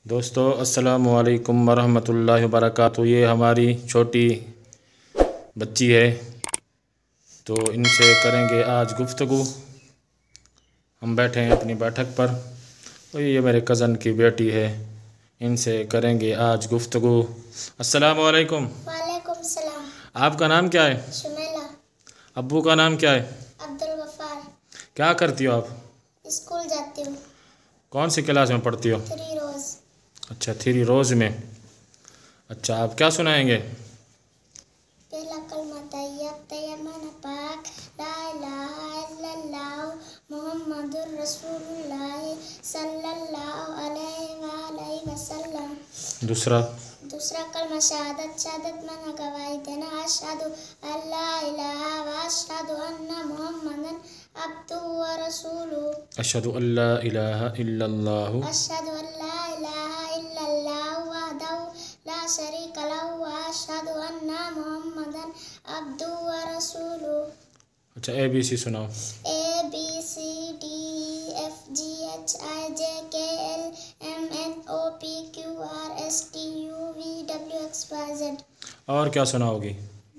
दोस्तों अस्सलामु अलैकुम वरहमतुल्लाहि वबरकातुहू। ये हमारी छोटी बच्ची है, तो इनसे करेंगे आज गुफ्तगू। हम बैठे हैं अपनी बैठक पर और ये मेरे कज़न की बेटी है, इनसे करेंगे आज गुफ्तगू। अस्सलामु अलैकुम। वालेकुम सलाम। आपका नाम क्या है? शुमेला। अब्बू का नाम क्या है? अब्दुल गफ्फार। क्या करती हो आप? स्कूल जाती हूँ। कौन सी क्लास में पढ़ती हो? 3 रोज़। अच्छा, 3 रोज़ में। अच्छा, आप क्या सुनाएंगे? पहला कलमा तैयब तैयमन पाक ला इलाहा इल्लल्लाह मुहम्मदुर रसूलुल्लाह सल्लल्लाहु अलैहि वसल्लम। दूसरा कलमा शहादत शहादत मना गवाही देना अशहदु अल्ला इलाहा व अशहदु अन्ना मुहम्मदन अब्दुहु व रसूलुहु। अशहदु अल्ला इलाहा इल्लल्लाहु अशहदु अल्ला इलाहा इल्लल्लाहु वहदहु ला शरीका लहु व अशहदु अन्ना मुहम्मदन अब्दुहु व रसूलुहु। अच्छा, ABC सुनाओ। ABCDEFGHIJKLMNOPQRSTUVWXYZ। और क्या सुनाओगी?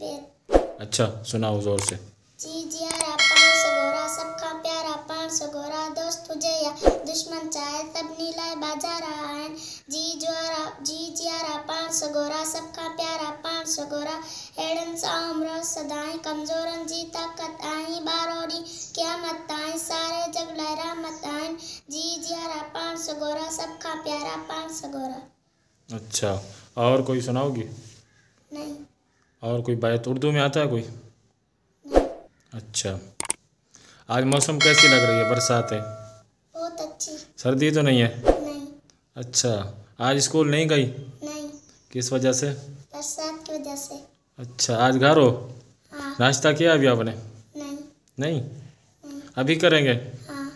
बेद। अच्छा सुनाओ ज़ोर से। जी जियारा पान सगोरा सबका प्यारा पान सगोरा दोस्त तुझे या दुश्मन चाहे तब नीला बाजार आए। जी जियारा पान सगोरा सबका प्यारा पान सगोरा हेड़न सा उम्र सदाई कमजोरन जी ताकत आई बारोड़ी क़यामत आई सारे जग लहरा मत आई। जी जियारा पान सगोरा सबका प्यारा पान सगोरा। अच्छा, और कोई सुनाओगी? नहीं। और कोई बात उर्दू में आता है कोई? अच्छा, आज मौसम कैसी लग रही है? बरसात है? बहुत अच्छी। सर्दी तो नहीं है? नहीं। अच्छा, आज स्कूल नहीं गई? नहीं। किस वजह से? बरसात की वजह से। अच्छा, आज घर हो? हाँ। नाश्ता किया अभी आपने? नहीं। नहीं, अभी करेंगे? हाँ।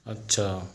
अच्छा।